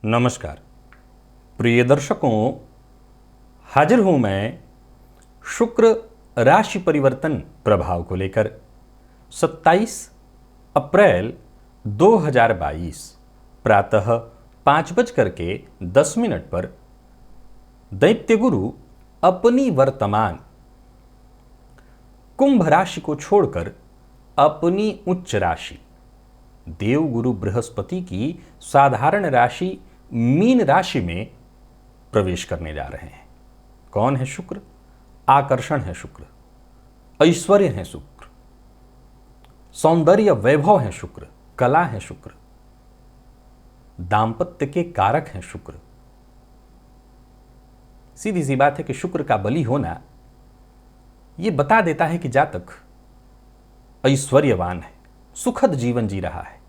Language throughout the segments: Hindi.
नमस्कार प्रिय दर्शकों, हाजिर हूं मैं शुक्र राशि परिवर्तन प्रभाव को लेकर। 27 अप्रैल 2022 प्रातः 5:10 पर दैत्य गुरु अपनी वर्तमान कुंभ राशि को छोड़कर अपनी उच्च राशि देवगुरु बृहस्पति की साधारण राशि मीन राशि में प्रवेश करने जा रहे हैं। कौन है शुक्र? आकर्षण है शुक्र, ऐश्वर्य है शुक्र, सौंदर्य वैभव है शुक्र, कला है शुक्र, दांपत्य के कारक हैं शुक्र। सीधी सी बात है कि शुक्र का बली होना यह बता देता है कि जातक ऐश्वर्यवान है, सुखद जीवन जी रहा है।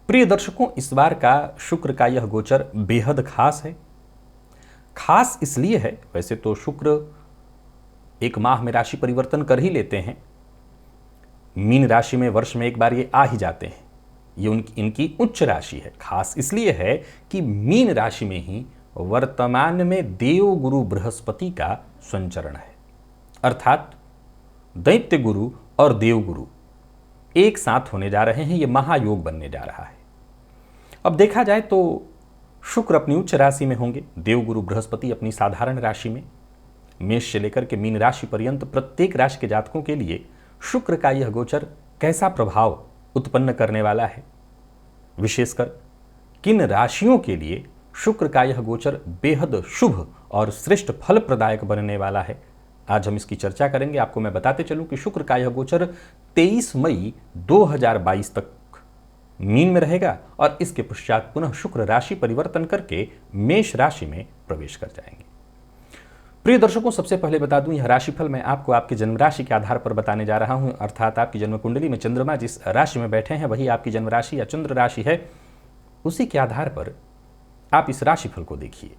प्रिय दर्शकों, इस बार का शुक्र का यह गोचर बेहद खास है। खास इसलिए है, वैसे तो शुक्र एक माह में राशि परिवर्तन कर ही लेते हैं, मीन राशि में वर्ष में एक बार ये आ ही जाते हैं। ये इनकी उच्च राशि है। खास इसलिए है कि मीन राशि में ही वर्तमान में देवगुरु बृहस्पति का संचरण है, अर्थात दैत्य गुरु और देवगुरु एक साथ होने जा रहे हैं। ये महायोग बनने जा रहा है। अब देखा जाए तो शुक्र अपनी उच्च राशि में होंगे, देवगुरु बृहस्पति अपनी साधारण राशि में। मेष से लेकर के मीन राशि पर्यंत प्रत्येक राशि के जातकों के लिए शुक्र का यह गोचर कैसा प्रभाव उत्पन्न करने वाला है, विशेषकर किन राशियों के लिए शुक्र का यह गोचर बेहद शुभ और श्रेष्ठ फल प्रदायक बनने वाला है, आज हम इसकी चर्चा करेंगे। आपको मैं बताते चलूं कि शुक्र का यह गोचर 23 मई 2022 तक मीन में रहेगा और इसके पश्चात पुनः शुक्र राशि परिवर्तन करके मेष राशि में प्रवेश कर जाएंगे। प्रिय दर्शकों, सबसे पहले बता दूं, यह राशिफल मैं आपको आपकी जन्म राशि के आधार पर बताने जा रहा हूं, अर्थात आपकी जन्म कुंडली में चंद्रमा जिस राशि में बैठे हैं वही आपकी जन्म राशि या चंद्र राशि है। उसी के आधार पर आप इस राशिफल को देखिए।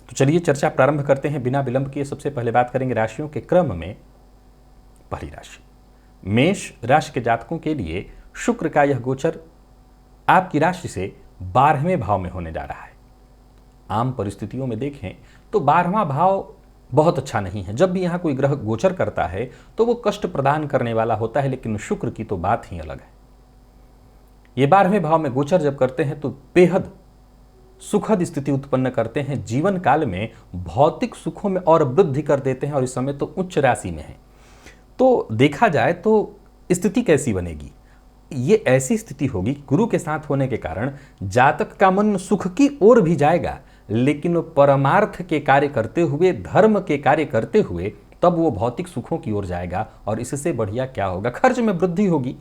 तो चलिए चर्चा प्रारंभ करते हैं बिना विलंब किए। सबसे पहले बात करेंगे राशियों के क्रम में। पहली राशि मेष राशि के जातकों के लिए शुक्र का यह गोचर आपकी राशि से 12वें भाव में होने जा रहा है। आम परिस्थितियों में देखें तो 12वां भाव बहुत अच्छा नहीं है। जब भी यहां कोई ग्रह गोचर करता है तो वो कष्ट प्रदान करने वाला होता है, लेकिन शुक्र की तो बात ही अलग है। ये 12वें भाव में गोचर जब करते हैं तो बेहद सुखद स्थिति उत्पन्न करते हैं, जीवन काल में भौतिक सुखों में और वृद्धि कर देते हैं, और इस समय तो उच्च राशि में है। तो देखा जाए तो स्थिति कैसी बनेगी? ये ऐसी स्थिति होगी, गुरु के साथ होने के कारण जातक का मन सुख की ओर भी जाएगा, लेकिन परमार्थ के कार्य करते हुए, धर्म के कार्य करते हुए तब वो भौतिक सुखों की ओर जाएगा। और इससे बढ़िया क्या होगा? खर्च में वृद्धि होगी,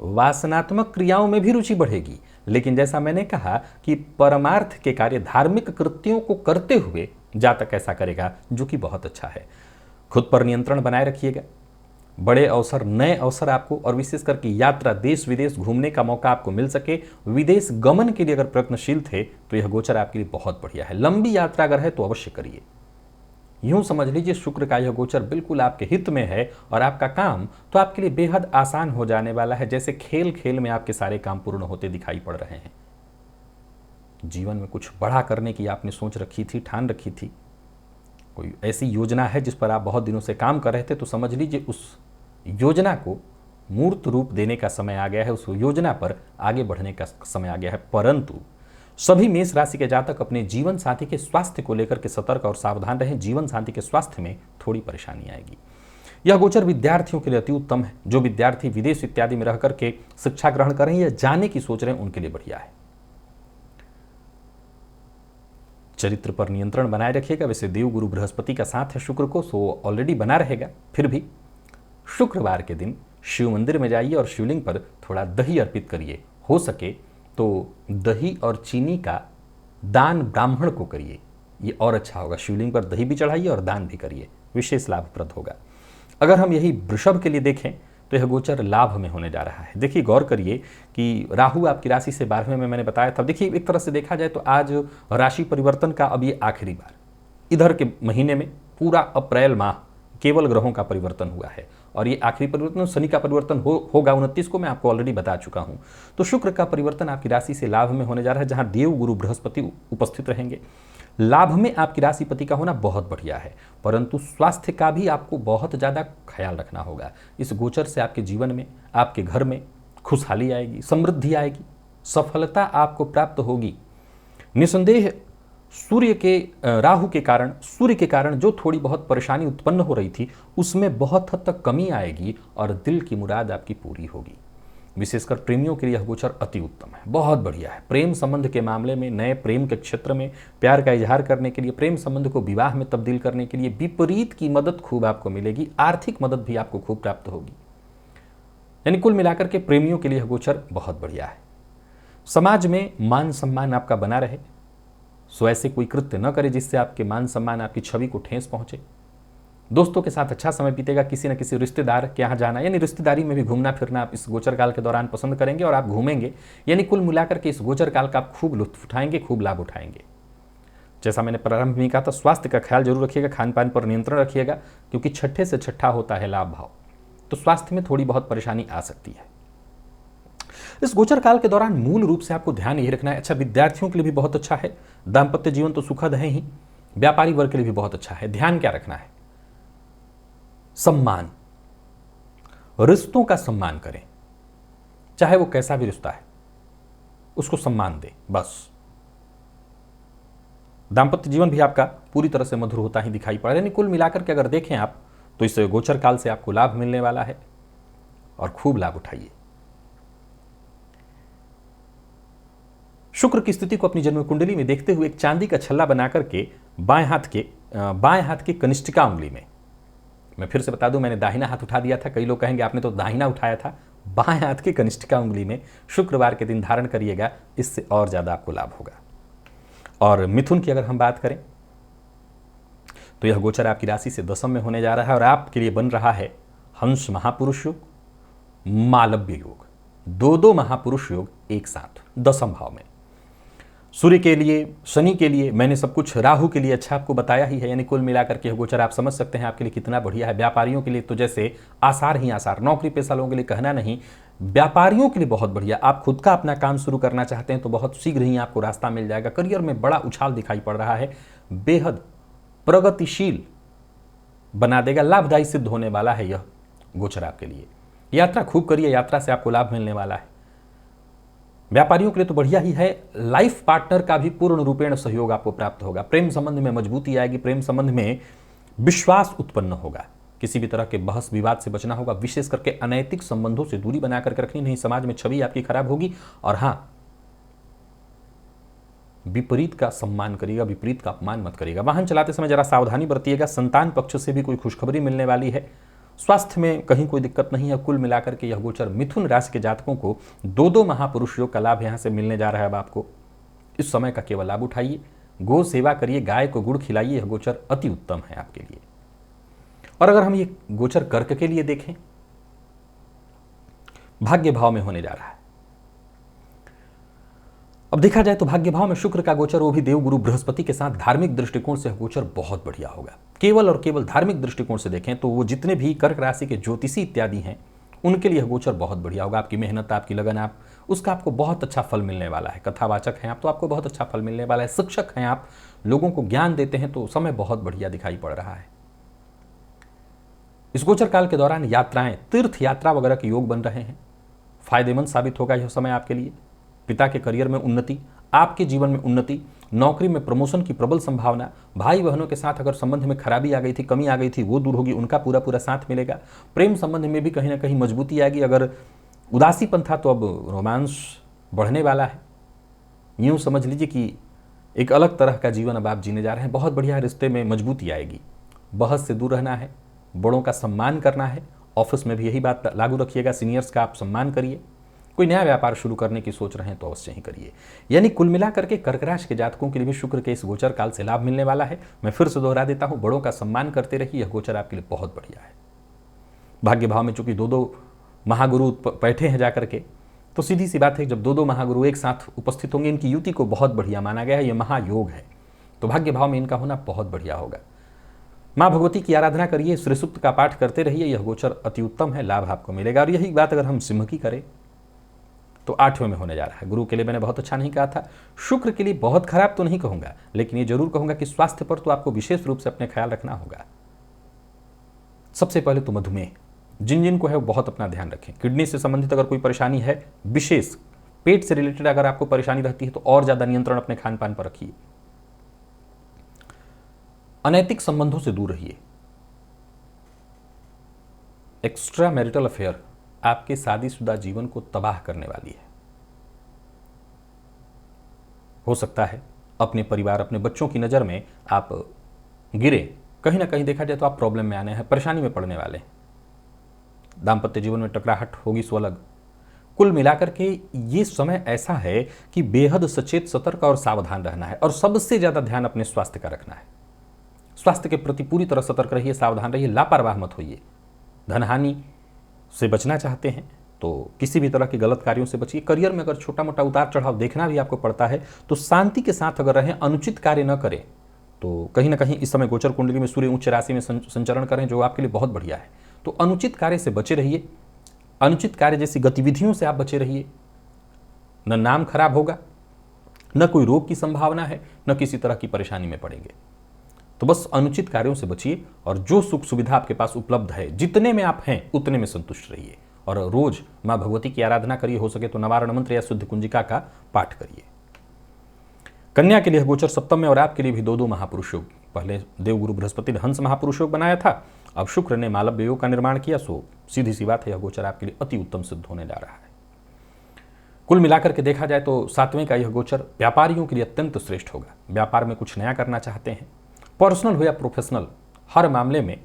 वासनात्मक क्रियाओं में भी रुचि बढ़ेगी। लेकिन जैसा मैंने कहा कि परमार्थ के कार्य, धार्मिक कृत्यों को करते हुए जातक ऐसा करेगा, जो कि बहुत अच्छा है। खुद पर नियंत्रण बनाए रखिएगा। बड़े अवसर, नए अवसर आपको, और विशेष करके यात्रा, देश विदेश घूमने का मौका आपको मिल सके, विदेश गमन के लिए अगर प्रयत्नशील थे तो यह गोचर आपके लिए बहुत बढ़िया है। लंबी यात्रा अगर है तो अवश्य करिए। यूं समझ लीजिए शुक्र का यह गोचर बिल्कुल आपके हित में है, और आपका काम तो आपके लिए बेहद आसान हो जाने वाला है। जैसे खेल खेल में आपके सारे काम पूर्ण होते दिखाई पड़ रहे हैं। जीवन में कुछ बड़ा करने की आपने सोच रखी थी, ठान रखी थी, कोई ऐसी योजना है जिस पर आप बहुत दिनों से काम कर रहे थे, तो समझ लीजिए उस योजना को मूर्त रूप देने का समय आ गया है, उस योजना पर आगे बढ़ने का समय आ गया है। परंतु सभी मेष राशि के जातक अपने जीवन साथी के स्वास्थ्य को लेकर के सतर्क और सावधान रहें। जीवन साथी के स्वास्थ्य में थोड़ी परेशानी आएगी। यह गोचर विद्यार्थियों के लिए अति उत्तम है। जो विद्यार्थी विदेश इत्यादि में रह करके शिक्षा ग्रहण कर रहे हैं या जाने की सोच रहे हैं, उनके लिए बढ़िया है। चरित्र पर नियंत्रण बनाए रखिएगा। वैसे देवगुरु बृहस्पति का साथ है शुक्र को, सो ऑलरेडी बना रहेगा। फिर भी शुक्रवार के दिन शिव मंदिर में जाइए और शिवलिंग पर थोड़ा दही अर्पित करिए। हो सके तो दही और चीनी का दान ब्राह्मण को करिए, ये और अच्छा होगा। शिवलिंग पर दही भी चढ़ाइए और दान भी करिए, विशेष लाभप्रद होगा। अगर हम यही वृषभ के लिए देखें तो यह गोचर लाभ में होने जा रहा है। देखिए, गौर करिए कि राहु आपकी राशि से 12वें में मैंने बताया था। देखिए, एक तरह से देखा जाए तो आज राशि परिवर्तन का अब ये आखिरी बार, इधर के महीने में पूरा अप्रैल माह केवल ग्रहों का परिवर्तन हुआ है और ये आखिरी परिवर्तन शनि का परिवर्तन होगा 29 को, मैं आपको ऑलरेडी बता चुका हूं। तो शुक्र का परिवर्तन आपकी राशि से लाभ में होने जा रहा है, जहां देव गुरु बृहस्पति उपस्थित रहेंगे। लाभ में आपकी राशिपति का होना बहुत बढ़िया है, परंतु स्वास्थ्य का भी आपको बहुत ज़्यादा ख्याल रखना होगा। इस गोचर से आपके जीवन में, आपके घर में खुशहाली आएगी, समृद्धि आएगी, सफलता आपको प्राप्त होगी। निसंदेह सूर्य के राहु के कारण, सूर्य के कारण जो थोड़ी बहुत परेशानी उत्पन्न हो रही थी उसमें बहुत हद तक कमी आएगी और दिल की मुराद आपकी पूरी होगी। विशेषकर प्रेमियों के लिए यह गोचर अति उत्तम है, बहुत बढ़िया है। प्रेम संबंध के मामले में, नए प्रेम के क्षेत्र में प्यार का इजहार करने के लिए, प्रेम संबंध को विवाह में तब्दील करने के लिए विपरीत की मदद खूब आपको मिलेगी, आर्थिक मदद भी आपको खूब प्राप्त होगी। यानी कुल मिलाकर के प्रेमियों के लिए यह गोचर बहुत बढ़िया है। समाज में मान सम्मान आपका बना रहे, सो ऐसे कोई कृत्य न करे जिससे आपके मान सम्मान, आपकी छवि को ठेस पहुंचे। दोस्तों के साथ अच्छा समय बीतेगा। किसी न किसी रिश्तेदार के यहाँ जाना, यानी रिश्तेदारी में भी घूमना फिरना आप इस गोचर काल के दौरान पसंद करेंगे और आप घूमेंगे। यानी कुल मिलाकर के इस गोचर काल का आप खूब लुत्फ उठाएंगे, खूब लाभ उठाएंगे। जैसा मैंने प्रारंभ में कहा था, स्वास्थ्य का ख्याल जरूर रखिएगा, खान पान पर नियंत्रण रखिएगा, क्योंकि छठे से छठा होता है लाभ भाव, तो स्वास्थ्य में थोड़ी बहुत परेशानी आ सकती है। इस गोचर काल के दौरान मूल रूप से आपको ध्यान यही रखना है। अच्छा, विद्यार्थियों के लिए भी बहुत अच्छा है, दाम्पत्य जीवन तो सुखद है ही, व्यापारी वर्ग के लिए भी बहुत अच्छा है। ध्यान क्या रखना है? सम्मान, रिश्तों का सम्मान करें, चाहे वो कैसा भी रिश्ता है उसको सम्मान दें, बस। दाम्पत्य जीवन भी आपका पूरी तरह से मधुर होता ही दिखाई पड़ रहा है। यानी कुल मिलाकर के अगर देखें आप, तो इस गोचर काल से आपको लाभ मिलने वाला है और खूब लाभ उठाइए। शुक्र की स्थिति को अपनी जन्म कुंडली में देखते हुए एक चांदी का छल्ला बनाकर के बाएं हाथ के कनिष्ठिका उंगली में, मैं फिर से बता दूं, मैंने दाहिना हाथ उठा दिया था, कई लोग कहेंगे आपने तो दाहिना उठाया था, बाएं हाथ की कनिष्ठिका उंगली में शुक्रवार के दिन धारण करिएगा, इससे और ज्यादा आपको लाभ होगा। और मिथुन की अगर हम बात करें तो यह गोचर आपकी राशि से दशम में होने जा रहा है और आपके लिए बन रहा है हंस महापुरुष योग, मालव्य योग, दो महापुरुष योग एक साथ दशम भाव में। सूर्य के लिए, शनि के लिए, मैंने सब कुछ राहु के लिए अच्छा आपको बताया ही है। यानी कुल मिलाकर के गोचर आप समझ सकते हैं आपके लिए कितना बढ़िया है। व्यापारियों के लिए तो जैसे आसार ही आसार, नौकरी पेशा लोगों के लिए कहना नहीं, व्यापारियों के लिए बहुत बढ़िया। आप खुद का अपना काम शुरू करना चाहते हैं तो बहुत शीघ्र ही आपको रास्ता मिल जाएगा। करियर में बड़ा उछाल दिखाई पड़ रहा है, बेहद प्रगतिशील बना देगा, लाभदायी सिद्ध होने वाला है यह गोचर आपके लिए। यात्रा खूब करिए, यात्रा से आपको लाभ मिलने वाला है। व्यापारियों के लिए तो बढ़िया ही है। लाइफ पार्टनर का भी पूर्ण रूपेण सहयोग आपको प्राप्त होगा। प्रेम संबंध में मजबूती आएगी, प्रेम संबंध में विश्वास उत्पन्न होगा। किसी भी तरह के बहस विवाद से बचना होगा, विशेष करके अनैतिक संबंधों से दूरी बना करके रखनी, नहीं समाज में छवि आपकी खराब होगी। और हां, विपरीत का सम्मान करिएगा, विपरीत का अपमान मत करिएगा। वाहन चलाते समय जरा सावधानी बरतिएगा। संतान पक्ष से भी कोई खुशखबरी मिलने वाली है। स्वास्थ्य में कहीं कोई दिक्कत नहीं है। कुल मिलाकर के यह गोचर मिथुन राशि के जातकों को दो महापुरुष योग का लाभ यहां से मिलने जा रहा है। अब आपको इस समय का केवल लाभ उठाइए, गो सेवा करिए, गाय को गुड़ खिलाइए, यह गोचर अति उत्तम है आपके लिए। और अगर हम ये गोचर कर्क के लिए देखें, भाग्य भाव में होने जा रहा है। अब देखा जाए तो भाग्य भाव में शुक्र का गोचर, वो भी देवगुरु बृहस्पति के साथ, धार्मिक दृष्टिकोण से गोचर बहुत बढ़िया होगा। केवल और केवल धार्मिक दृष्टिकोण से देखें तो वो जितने भी कर्क राशि के ज्योतिषी इत्यादि हैं उनके लिए गोचर बहुत बढ़िया होगा। आपकी मेहनत, आपकी लगन, आप उसका आपको बहुत अच्छा फल मिलने वाला है। कथावाचक हैं आप तो आपको बहुत अच्छा फल मिलने वाला है। शिक्षक हैं आप, लोगों को ज्ञान देते हैं तो समय बहुत बढ़िया दिखाई पड़ रहा है। इस गोचर काल के दौरान यात्राएं, तीर्थ यात्रा वगैरह के योग बन रहे हैं। फायदेमंद साबित होगा यह समय आपके लिए। पिता के करियर में उन्नति, आपके जीवन में उन्नति, नौकरी में प्रमोशन की प्रबल संभावना। भाई बहनों के साथ अगर संबंध में खराबी आ गई थी, कमी आ गई थी, वो दूर होगी, उनका पूरा पूरा साथ मिलेगा। प्रेम संबंध में भी कहीं ना कहीं मजबूती आएगी। अगर उदासीपन था तो अब रोमांस बढ़ने वाला है। यूं समझ लीजिए कि एक अलग तरह का जीवन अब आप जीने जा रहे हैं। बहुत बढ़िया रिश्ते में मजबूती आएगी। बहस से दूर रहना है, बड़ों का सम्मान करना है। ऑफिस में भी यही बात लागू रखिएगा, सीनियर्स का आप सम्मान करिए। कोई नया व्यापार शुरू करने की सोच रहे हैं तो अवश्य ही करिए। यानी कुल मिलाकर के कर्क राशि के जातकों के लिए भी शुक्र के इस गोचर काल से लाभ मिलने वाला है। मैं फिर से दोहरा देता हूं, बड़ों का सम्मान करते रहिए, यह गोचर आपके लिए बहुत बढ़िया है। भाग्य भाव में चूंकि दो महागुरु बैठे हैं जाकर के, तो सीधी सी बात है, जब दो महागुरु एक साथ उपस्थित होंगे, इनकी युति को बहुत बढ़िया माना गया है। यह महायोग है, तो भाग्य भाव में इनका होना बहुत बढ़िया होगा। माँ भगवती की आराधना करिए, श्री सूक्त का पाठ करते रहिए, यह गोचर अति उत्तम है, लाभ आपको मिलेगा। और यही बात अगर हम सिंह की करें तो 8वें में होने जा रहा है। गुरु के लिए मैंने बहुत अच्छा नहीं कहा था, शुक्र के लिए बहुत खराब तो नहीं कहूंगा, लेकिन ये जरूर कहूंगा कि स्वास्थ्य पर तो आपको विशेष रूप से अपने ख्याल रखना होगा। सबसे पहले तो मधुमेह, जिन जिन को है वो बहुत अपना ध्यान रखें। किडनी से संबंधित अगर कोई परेशानी है, विशेष पेट से रिलेटेड अगर आपको परेशानी रहती है तो और ज्यादा नियंत्रण अपने खान पान पर रखिए। अनैतिक संबंधों से दूर रहिए। एक्स्ट्रा मैरिटल अफेयर आपके शादीशुदा जीवन को तबाह करने वाली है। हो सकता है अपने परिवार, अपने बच्चों की नज़र में आप गिरे, कहीं ना कहीं देखा जाए तो आप प्रॉब्लम में आने हैं, परेशानी में पड़ने वाले हैं। दाम्पत्य जीवन में टकराहट होगी सो अलग। कुल मिलाकर के ये समय ऐसा है कि बेहद सचेत, सतर्क और सावधान रहना है, और सबसे ज़्यादा ध्यान अपने स्वास्थ्य का रखना है। स्वास्थ्य के प्रति पूरी तरह सतर्क रहिए, सावधान रहिए, लापरवाह मत होइए। धनहानि से बचना चाहते हैं तो किसी भी तरह के गलत कार्यों से बचिए। करियर में अगर छोटा मोटा उतार चढ़ाव देखना भी आपको पड़ता है तो शांति के साथ अगर रहें, अनुचित कार्य न करें। तो कहीं ना कहीं इस समय गोचर कुंडली में सूर्य उच्च राशि में संचरण करें, जो आपके लिए बहुत बढ़िया है। तो अनुचित कार्य से बचे रहिए, अनुचित कार्य जैसी गतिविधियों से आप बचे रहिए। न नाम खराब होगा, न कोई रोग की संभावना है, न किसी तरह की परेशानी में पड़ेंगे। तो बस अनुचित कार्यों से बचिए, और जो सुख सुविधा आपके पास उपलब्ध है, जितने में आप हैं उतने में संतुष्ट रहिए। और रोज माँ भगवती की आराधना करिए, हो सके तो नवारण मंत्र या शुद्ध कुंजिका का पाठ करिए। कन्या के लिए गोचर सप्तम में, और आपके लिए भी दो महापुरुष योग। पहले देवगुरु बृहस्पति ने हंस महापुरुष योग बनाया था, अब शुक्र ने मालव्य योग का निर्माण किया। सो सीधी सी बात है, यह गोचर आपके लिए अति उत्तम सिद्ध होने जा रहा है। कुल मिलाकर के देखा जाए तो 7वें का यह गोचर व्यापारियों के लिए अत्यंत श्रेष्ठ होगा। व्यापार में कुछ नया करना चाहते हैं, पर्सनल हो या प्रोफेशनल, हर मामले में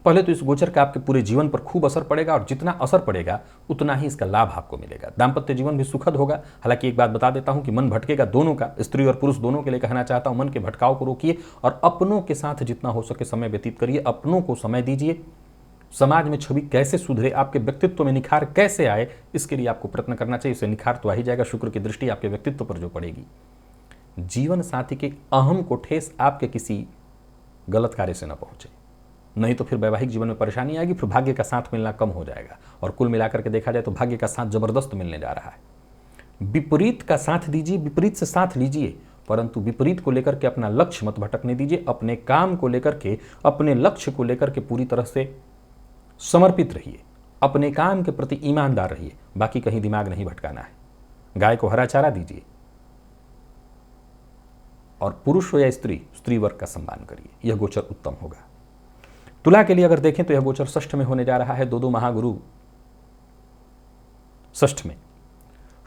पहले तो इस गोचर का आपके पूरे जीवन पर खूब असर पड़ेगा, और जितना असर पड़ेगा उतना ही इसका लाभ आपको मिलेगा। दाम्पत्य जीवन भी सुखद होगा। हालांकि एक बात बता देता हूं कि मन भटकेगा दोनों का, स्त्री और पुरुष दोनों के लिए कहना चाहता हूं, मन के भटकाव को रोकिए और अपनों के साथ जितना हो सके समय व्यतीत करिए, अपनों को समय दीजिए। समाज में छवि कैसे सुधरे, आपके व्यक्तित्व में निखार कैसे आए, इसके लिए आपको प्रयत्न करना चाहिए। इससे निखार तो आ ही जाएगा, शुक्र की दृष्टि आपके व्यक्तित्व पर जो पड़ेगी। जीवन साथी के अहम को ठेस आपके किसी गलत कार्य से न पहुंचे, नहीं तो फिर वैवाहिक जीवन में परेशानी आएगी, फिर भाग्य का साथ मिलना कम हो जाएगा। और कुल मिलाकर के देखा जाए तो भाग्य का साथ जबरदस्त मिलने जा रहा है। विपरीत का साथ दीजिए, विपरीत से साथ लीजिए, परंतु विपरीत को लेकर के अपना लक्ष्य मत भटकने दीजिए। अपने काम को लेकर के, अपने लक्ष्य को लेकर के पूरी तरह से समर्पित रहिए, अपने काम के प्रति ईमानदार रहिए, बाकी कहीं दिमाग नहीं भटकाना है। गाय को हरा चारा दीजिए, और पुरुष हो या स्त्री, स्त्री वर्ग का सम्मान करिए। यह गोचर उत्तम होगा। तुला के लिए अगर देखें तो यह गोचर षष्ठ में होने जा रहा है। दो महागुरु षष्ठ में,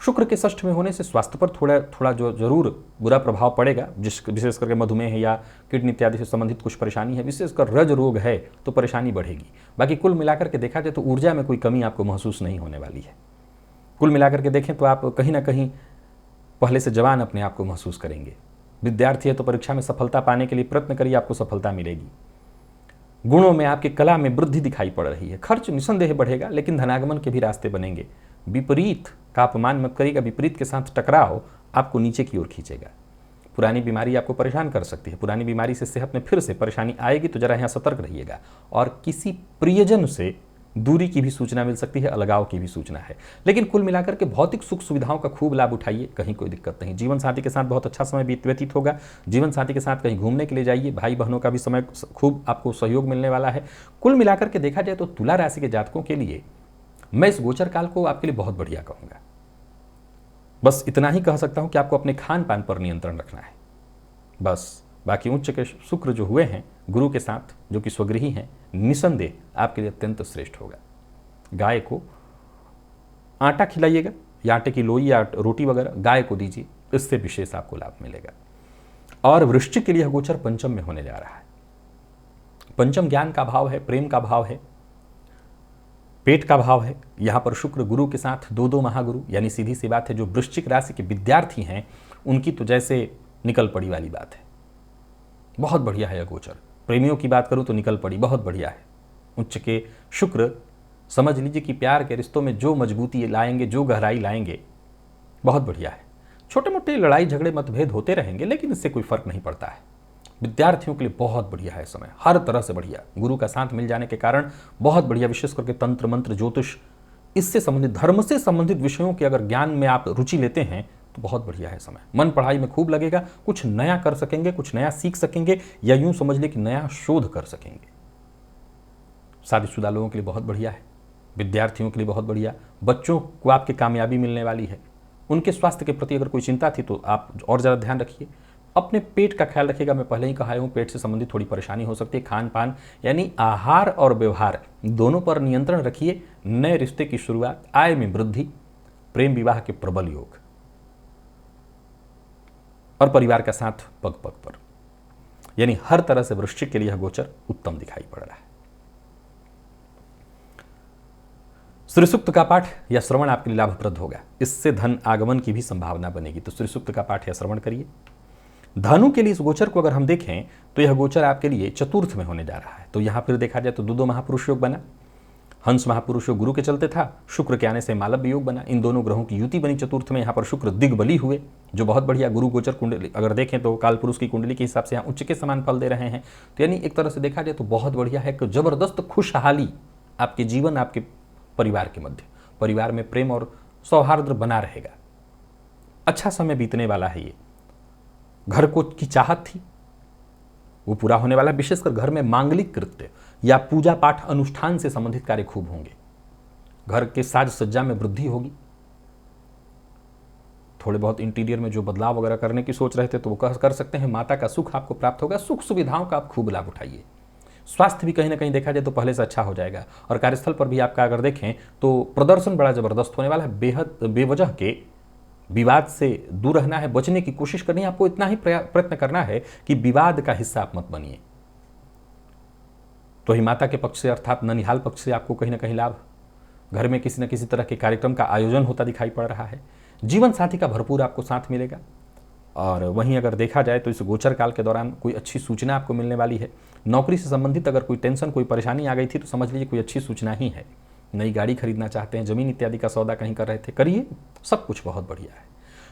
शुक्र के षष्ठ में होने से स्वास्थ्य पर थोड़ा जो जरूर बुरा प्रभाव पड़ेगा। विशेष करके मधुमेह या किडनी इत्यादि से संबंधित कुछ परेशानी है, विशेषकर रज रोग है तो परेशानी बढ़ेगी। बाकी कुल मिलाकर के देखा जाए तो ऊर्जा में कोई कमी आपको महसूस नहीं होने वाली है। कुल मिलाकर के देखें तो आप कहीं ना कहीं पहले से जवान अपने आप को महसूस करेंगे। विद्यार्थी है तो परीक्षा में सफलता पाने के लिए प्रयत्न करिए, आपको सफलता मिलेगी। गुणों में, आपकी कला में वृद्धि दिखाई पड़ रही है। खर्च निसंदेह बढ़ेगा, लेकिन धनागमन के भी रास्ते बनेंगे। विपरीत का अपमान मत करिएगा, विपरीत के साथ टकराव आपको नीचे की ओर खींचेगा। पुरानी बीमारी आपको परेशान कर सकती है, पुरानी बीमारी से सेहत में फिर से परेशानी आएगी, तो जरा यहाँ सतर्क रहिएगा। और किसी प्रियजन से दूरी की भी सूचना मिल सकती है, अलगाव की भी सूचना है। लेकिन कुल मिलाकर के भौतिक सुख सुविधाओं का खूब लाभ उठाइए, कहीं कोई दिक्कत नहीं। जीवन साथी के साथ बहुत अच्छा समय व्यतीत होगा। जीवन साथी के साथ कहीं घूमने के लिए जाइए, भाई बहनों का भी समय खूब आपको सहयोग मिलने वाला है। कुल मिलाकर के देखा जाए तो तुला राशि के जातकों के लिए मैं इस गोचर काल को आपके लिए बहुत बढ़िया कहूंगा। बस इतना ही कह सकता हूं कि आपको अपने खान पान पर नियंत्रण रखना है बस। बाकी उच्च के शुक्र जो हुए हैं गुरु के साथ, जो कि स्वगृही हैं, निसंदेह आपके लिए अत्यंत श्रेष्ठ होगा। गाय को आटा खिलाइएगा, या आटे की लोई या रोटी वगैरह गाय को दीजिए, इससे विशेष आपको लाभ मिलेगा। और वृश्चिक के लिए गोचर पंचम में होने जा रहा है। पंचम ज्ञान का भाव है, प्रेम का भाव है, पेट का भाव है। यहां पर शुक्र गुरु के साथ दो महागुरु, यानी सीधी सी बात है जो वृश्चिक राशि के विद्यार्थी हैं उनकी तो जैसे निकल पड़ी वाली बात है। बहुत बढ़िया है यह गोचर। प्रेमियों की बात करूं तो निकल पड़ी, बहुत बढ़िया है। उच्च के शुक्र समझ लीजिए कि प्यार के रिश्तों में जो मजबूती लाएंगे, जो गहराई लाएंगे, बहुत बढ़िया है। छोटे मोटे लड़ाई झगड़े मतभेद होते रहेंगे, लेकिन इससे कोई फर्क नहीं पड़ता है। विद्यार्थियों के लिए बहुत बढ़िया है समय, हर तरह से बढ़िया। गुरु का साथ मिल जाने के कारण बहुत बढ़िया, विशेष करके तंत्र मंत्र ज्योतिष इससे संबंधित, धर्म से संबंधित विषयों के अगर ज्ञान में आप रुचि लेते हैं तो बहुत बढ़िया है समय। मन पढ़ाई में खूब लगेगा, कुछ नया कर सकेंगे, कुछ नया सीख सकेंगे, या यूं समझ ले कि नया शोध कर सकेंगे। शादीशुदा लोगों के लिए बहुत बढ़िया है, विद्यार्थियों के लिए बहुत बढ़िया, बच्चों को आपकी कामयाबी मिलने वाली है। उनके स्वास्थ्य के प्रति अगर कोई चिंता थी तो आप और ज़्यादा ध्यान रखिए। अपने पेट का ख्याल रखिएगा, मैं पहले ही कहा हूँ पेट से संबंधित थोड़ी परेशानी हो सकती है। खान पान यानी आहार और व्यवहार दोनों पर नियंत्रण रखिए। नए रिश्ते की शुरुआत, आय में वृद्धि, प्रेम विवाह के प्रबल योग और परिवार का साथ पग पग पर, यानी हर तरह से वृश्चिक के लिए यह गोचर उत्तम दिखाई पड़ रहा है। श्री सूक्त का पाठ या श्रवण आपके लिए लाभप्रद होगा, इससे धन आगमन की भी संभावना बनेगी। तो श्री सूक्त का पाठ या श्रवण करिए। धनु के लिए इस गोचर को अगर हम देखें तो यह गोचर आपके लिए चतुर्थ में होने जा रहा है। तो यहां फिर देखा जाए तो दो महापुरुष योग बना। हंस महापुरुष योग गुरु के चलते था, शुक्र के आने से मालव्य योग बना। इन दोनों ग्रहों की युति बनी चतुर्थ में। यहां पर शुक्र दिग्बली हुए, जो बहुत बढ़िया। गुरु गोचर कुंडली अगर देखें तो काल पुरुष की कुंडली के हिसाब से यहाँ उच्च के समान फल दे रहे हैं। तो यानी एक तरह से देखा जाए तो बहुत बढ़िया है कि जबरदस्त खुशहाली आपके जीवन, आपके परिवार के मध्य, परिवार में प्रेम और सौहार्द बना रहेगा। अच्छा समय बीतने वाला है। ये घर को की चाहत थी वो पूरा होने वाला है। विशेषकर घर में मांगलिक कृत्य या पूजा पाठ अनुष्ठान से संबंधित कार्य खूब होंगे। घर के साज सज्जा में वृद्धि होगी। थोड़े बहुत इंटीरियर में जो बदलाव वगैरह करने की सोच रहे थे तो वो कर सकते हैं। माता का सुख आपको प्राप्त होगा। सुख सुविधाओं का आप खूब लाभ उठाइए। स्वास्थ्य भी कहीं ना कहीं देखा जाए तो पहले से अच्छा हो जाएगा। और कार्यस्थल पर भी आपका अगर देखें तो प्रदर्शन बड़ा जबरदस्त होने वाला है। बेहद बेवजह के विवाद से दूर रहना है, बचने की कोशिश करनी है। आपको इतना ही प्रयत्न करना है कि विवाद का हिस्सा आप मत बनिए। तो ही माता के पक्ष से अर्थात ननिहाल पक्ष से आपको कहीं ना कहीं लाभ। घर में किसी न किसी तरह के कार्यक्रम का आयोजन होता दिखाई पड़ रहा है। जीवन साथी का भरपूर आपको साथ मिलेगा। और वहीं अगर देखा जाए तो इस गोचर काल के दौरान कोई अच्छी सूचना आपको मिलने वाली है। नौकरी से संबंधित अगर कोई टेंशन, कोई परेशानी आ गई थी तो समझ लीजिए कोई अच्छी सूचना ही है। नई गाड़ी खरीदना चाहते हैं, जमीन इत्यादि का सौदा कहीं कर रहे थे, करिए, सब कुछ बहुत बढ़िया है।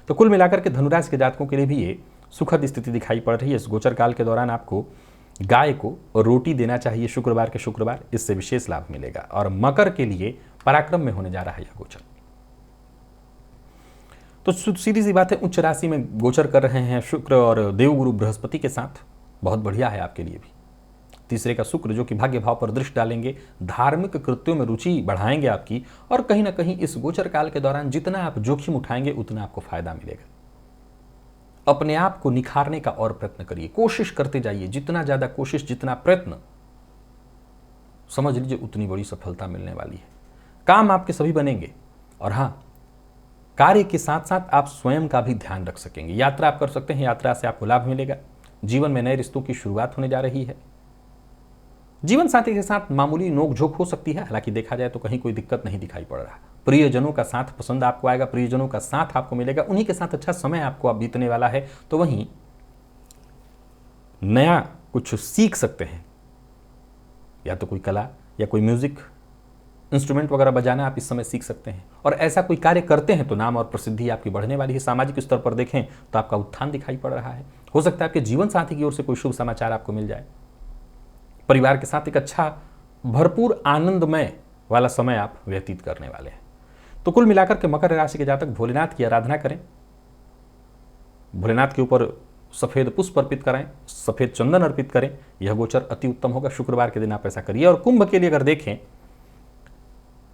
तो कुल मिलाकर के धनुराशि के जातकों के लिए भी ये सुखद स्थिति दिखाई पड़ रही है। इस गोचर काल के दौरान आपको गाय को रोटी देना चाहिए शुक्रवार के शुक्रवार, इससे विशेष लाभ मिलेगा। और मकर के लिए पराक्रम में होने जा रहा है यह गोचर। तो सीधी सी बात है, उच्च राशि में गोचर कर रहे हैं शुक्र और देवगुरु बृहस्पति के साथ, बहुत बढ़िया है आपके लिए भी। तीसरे का शुक्र जो कि भाग्य भाव पर दृष्टि डालेंगे, धार्मिक कृत्यों में रुचि बढ़ाएंगे आपकी। और कहीं ना कहीं इस गोचर काल के दौरान जितना आप जोखिम उठाएंगे उतना आपको फायदा मिलेगा। अपने आप को निखारने का और प्रयत्न करिए, कोशिश करते जाइए। जितना ज्यादा कोशिश, जितना प्रयत्न, समझ लीजिए उतनी बड़ी सफलता मिलने वाली है। काम आपके सभी बनेंगे। और हाँ, कार्य के साथ साथ आप स्वयं का भी ध्यान रख सकेंगे। यात्रा आप कर सकते हैं, यात्रा से आपको लाभ मिलेगा। जीवन में नए रिश्तों की शुरुआत होने जा रही है। जीवन साथी के साथ मामूली नोकझोंक हो सकती है, हालांकि देखा जाए तो कहीं कोई दिक्कत नहीं दिखाई पड़ रहा। प्रियजनों का साथ पसंद आपको आएगा, प्रियजनों का साथ आपको मिलेगा, उन्हीं के साथ अच्छा समय आपको अब बीतने वाला है। तो वहीं नया कुछ सीख सकते हैं, या तो कोई कला या कोई म्यूजिक इंस्ट्रूमेंट वगैरह बजाना आप इस समय सीख सकते हैं। और ऐसा कोई कार्य करते हैं तो नाम और प्रसिद्धि आपकी बढ़ने वाली है। सामाजिक स्तर पर देखें तो आपका उत्थान दिखाई पड़ रहा है। हो सकता है आपके जीवन साथी की ओर से कोई शुभ समाचार आपको मिल जाए। परिवार के साथ एक अच्छा भरपूर आनंदमय वाला समय आप व्यतीत करने वाले हैं। तो कुल मिलाकर के मकर राशि के जातक भोलेनाथ की आराधना करें, भोलेनाथ के ऊपर सफेद पुष्प अर्पित कराएं, सफेद चंदन अर्पित करें, यह गोचर अति उत्तम होगा। शुक्रवार के दिन आप ऐसा करिए। और कुंभ के लिए अगर देखें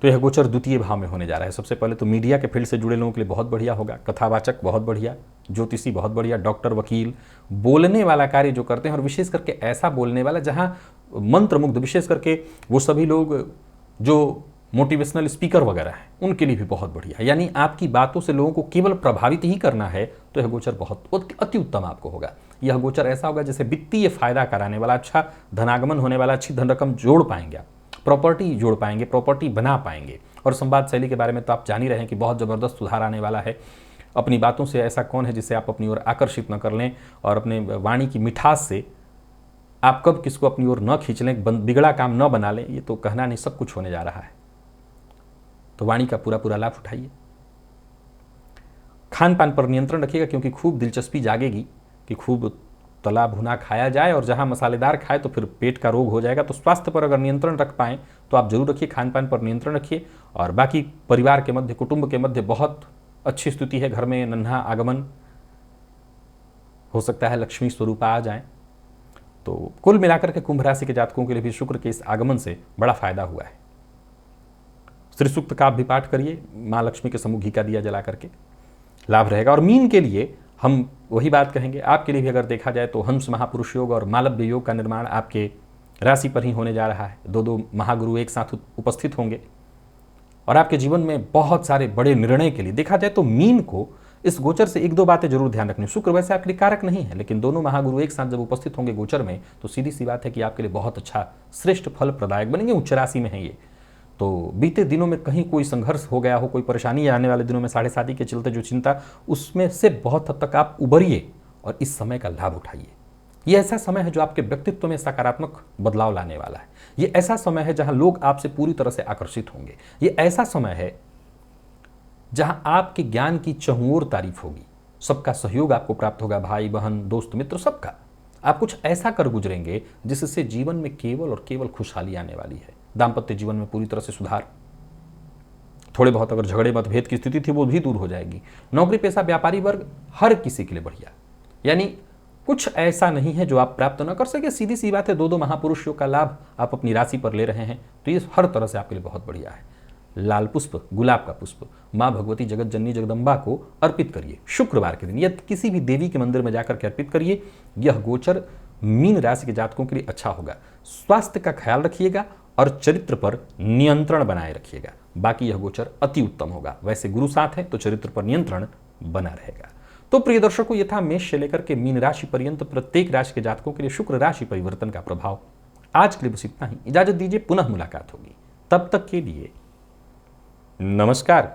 तो यह गोचर द्वितीय भाव में होने जा रहा है। सबसे पहले तो मीडिया के फील्ड से जुड़े लोगों के लिए बहुत बढ़िया होगा। कथावाचक बहुत बढ़िया, ज्योतिषी बहुत बढ़िया, डॉक्टर, वकील, बोलने वाला कार्य जो करते हैं, और विशेष करके ऐसा बोलने वाला जहां मंत्र मुग्ध, विशेष करके वो सभी लोग जो मोटिवेशनल स्पीकर वगैरह हैं, उनके लिए भी बहुत बढ़िया। यानी आपकी बातों से लोगों को केवल प्रभावित ही करना है तो यह गोचर बहुत अति उत्तम आपको होगा। यह गोचर ऐसा होगा जैसे वित्तीय फायदा कराने वाला, अच्छा धनागमन होने वाला, अच्छी धन रकम जोड़ पाएंगे आप, प्रॉपर्टी जोड़ पाएंगे, प्रॉपर्टी बना पाएंगे। और संवाद शैली के बारे में तो आप जान ही रहे हैं कि बहुत ज़बरदस्त सुधार आने वाला है। अपनी बातों से ऐसा कौन है जिसे आप अपनी ओर आकर्षित न कर लें, और अपने वाणी की मिठास से आप कब किसको अपनी ओर न खींच लें, बिगड़ा काम न बना लें, ये तो कहना नहीं, सब कुछ होने जा रहा है। तो वाणी का पूरा पूरा लाभ उठाइए। खान पान पर नियंत्रण रखिएगा, क्योंकि खूब दिलचस्पी जागेगी कि खूब तला भुना खाया जाए, और जहां मसालेदार खाए तो फिर पेट का रोग हो जाएगा। तो स्वास्थ्य पर अगर नियंत्रण रख पाएँ तो आप जरूर रखिए, खान पान पर नियंत्रण रखिए। और बाकी परिवार के मध्य, कुटुंब के मध्य बहुत अच्छी स्थिति है, घर में नन्हा आगमन हो सकता है, लक्ष्मी स्वरूप आ जाए। तो कुल मिलाकर के कुंभ राशि के जातकों के लिए भी शुक्र के इस आगमन से बड़ा फायदा हुआ है। श्री सूक्त का आप भी पाठ करिए, माँ लक्ष्मी के सम्मुख घी का दिया जला करके, लाभ रहेगा। और मीन के लिए हम वही बात कहेंगे, आपके लिए भी अगर देखा जाए तो हंस महापुरुष योग और मालव्य योग का निर्माण आपके राशि पर ही होने जा रहा है। दो महागुरु एक साथ उपस्थित होंगे और आपके जीवन में बहुत सारे बड़े निर्णय के लिए देखा जाए तो मीन को इस गोचर से एक दो बातें जरूर ध्यान रखनी। शुक्र वैसे आपके लिए कारक नहीं है, लेकिन दोनों महागुरु एक साथ जब उपस्थित होंगे गोचर में तो सीधी सी बात है कि आपके लिए बहुत अच्छा श्रेष्ठ फल प्रदायक बनेंगे। उच्च राशि में है ये। तो बीते दिनों में कहीं कोई संघर्ष हो गया हो, कोई परेशानी, आने वाले दिनों में साढ़े साथी के चलते जो चिंता, उसमें से बहुत हद तक आप उबरिए और इस समय का लाभ उठाइए। ये ऐसा समय है जो आपके व्यक्तित्व में सकारात्मक बदलाव लाने वाला है। ये ऐसा समय है जहां लोग आपसे पूरी तरह से आकर्षित होंगे। ये ऐसा समय है जहां आपके ज्ञान की चहुओर तारीफ होगी, सबका सहयोग आपको प्राप्त होगा, भाई बहन दोस्त मित्र सबका। आप कुछ ऐसा कर गुजरेंगे जिससे जीवन में केवल और केवल खुशहाली आने वाली है। दाम्पत्य जीवन में पूरी तरह से सुधार, थोड़े बहुत अगर झगड़े मतभेद की स्थिति थी वो भी दूर हो जाएगी। नौकरी पेशा व्यापारी वर्ग हर किसी के लिए बढ़िया, यानी कुछ ऐसा नहीं है जो आप प्राप्त न कर सके। सीधी सी बात है, दो महापुरुष योग का लाभ आप अपनी राशि पर ले रहे हैं, तो ये हर तरह से आपके लिए बहुत बढ़िया है। लाल पुष्प, गुलाब का पुष्प माँ भगवती जगत जननी जगदम्बा को अर्पित करिए शुक्रवार के दिन, या किसी भी देवी के मंदिर में जाकर के अर्पित करिए। यह गोचर मीन राशि के जातकों के लिए अच्छा होगा। स्वास्थ्य का ख्याल रखिएगा और चरित्र पर नियंत्रण बनाए रखिएगा। बाकी यह गोचर अति उत्तम होगा। वैसे गुरु साथ है तो चरित्र पर नियंत्रण बना रहेगा। तो प्रिय दर्शकों, ये था मेष से लेकर के मीन राशि पर्यंत प्रत्येक राशि के जातकों के लिए शुक्र राशि परिवर्तन का प्रभाव। आज के लिए बस इतना ही। इजाजत दीजिए, पुनः मुलाकात होगी। तब तक के लिए नमस्कार।